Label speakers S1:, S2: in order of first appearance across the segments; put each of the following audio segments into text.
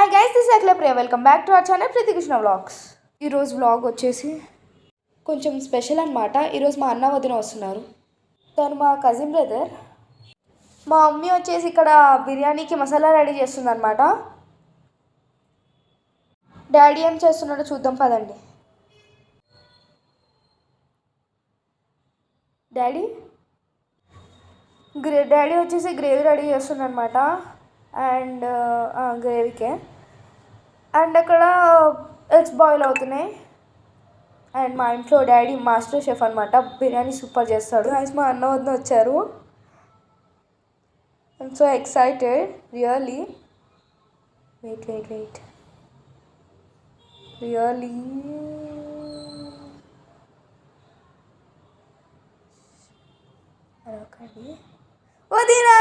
S1: Hi guys, this is Akhila Priya. Welcome back to our channel Preethikrishna vlogs. ఈరోజు vlog వచ్చేసి కొంచెం special అనమాట. ఈరోజు మా అన్న వదిన వస్తున్నారు. తను మా కజిన్ బ్రదర్. మా మమ్మీ వచ్చేసి ఇక్కడ బిర్యానీకి మసాలా రెడీ చేస్తుంది అనమాట. డాడీ ఏం చేస్తున్నాడో చూద్దాం పదండి. డాడీ వచ్చేసి గ్రేవీ రెడీ చేస్తుంది అనమాట. అండ్ గ్రేవీకే అండ్ అక్కడ ఎగ్స్ బాయిల్ అవుతున్నాయి. అండ్ మా ఇంట్లో డాడీ మాస్టర్ షెఫ్ అనమాట, బిర్యానీ సూపర్ చేస్తాడు. మా అన్న వద్ద వచ్చారు. I'm so excited really. Wait really వదినా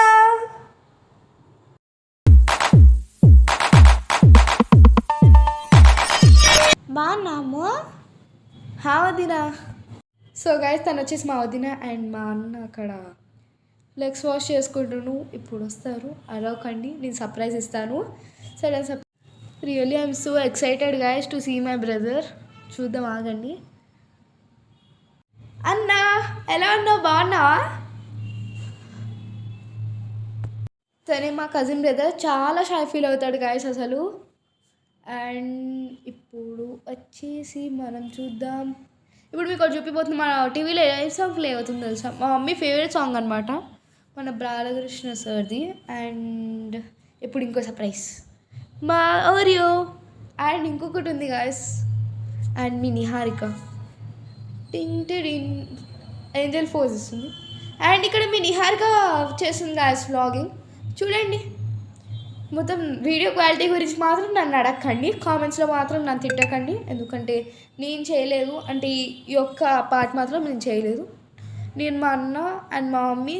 S1: బాగున్నాము. వదినా. సో గైస్, తను వచ్చేసి మా వదిన అండ్ మా అన్న అక్కడ లెగ్స్ వాష్ చేసుకుంటున్నాను. ఇప్పుడు వస్తారు, అరవకండి, నేను సర్ప్రైజ్ ఇస్తాను. సరే really I'm so excited guys to see my brother. చూద్దాం, ఆగండి. అన్నా ఎలా ఉన్నావు, బాగున్నావా? తనే మా కజిన్ బ్రదర్, చాలా షై ఫీల్ అవుతాడు గైస్ అసలు. అండ్ ఇప్పుడు వచ్చేసి మనం చూద్దాం. ఇప్పుడు మీకు ఒకటి చూపిపోతుంది. మన టీవీలో ఏ సాంగ్ ప్లే అవుతుంది తెలుసా? మా మమ్మీ ఫేవరెట్ సాంగ్ అనమాట, మన బాలకృష్ణ సార్ది. అండ్ ఇప్పుడు ఇంకో సర్ప్రైజ్, మా ఓరియో. అండ్ ఇంకొకటి ఉంది గాయస్, అండ్ మీ నిహారిక టింగ్ ఏంజల్ ఫోజ్ ఇస్తుంది. అండ్ ఇక్కడ మీ నిహారిక చేస్తుంది గాయస్ వ్లాగింగ్. చూడండి, మొత్తం వీడియో క్వాలిటీ గురించి మాత్రం నన్ను అడగకండి, కామెంట్స్లో మాత్రం నన్ను తిట్టకండి. ఎందుకంటే నేను చేయలేదు, అంటే ఈ యొక్క పార్ట్ మాత్రం నేను చేయలేదు. నేను, మా అన్న అండ్ మా మమ్మీ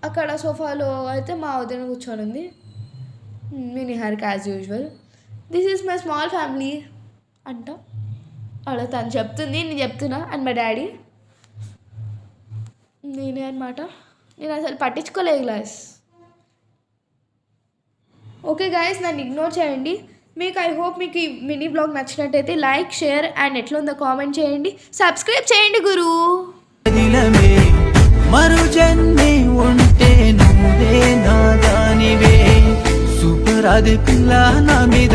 S1: అక్కడ సోఫాలో అయితే మా వదిన కూర్చొని ఉంది. మీ Niharika as usual. This is my small family అంట. అలా తను చెప్తుంది, నేను చెప్తున్నా. అండ్ మా డాడీ, నేనే అనమాట. నేను అసలు పట్టించుకోలేదు గ్లాస్. ఓకే గాయస్, నన్ను ఇగ్నోర్ చేయండి. మీకు ఐ హోప్ మీకు ఈ మినీ బ్లాగ్ నచ్చినట్టయితే లైక్, షేర్ అండ్ ఎట్లా ఉందో కామెంట్ చేయండి. సబ్స్క్రైబ్ చేయండి గురు. మరు జన్మే ఉంటే నువ్వే నా దానివే, సూపర్ అది పిల్ల నా మీద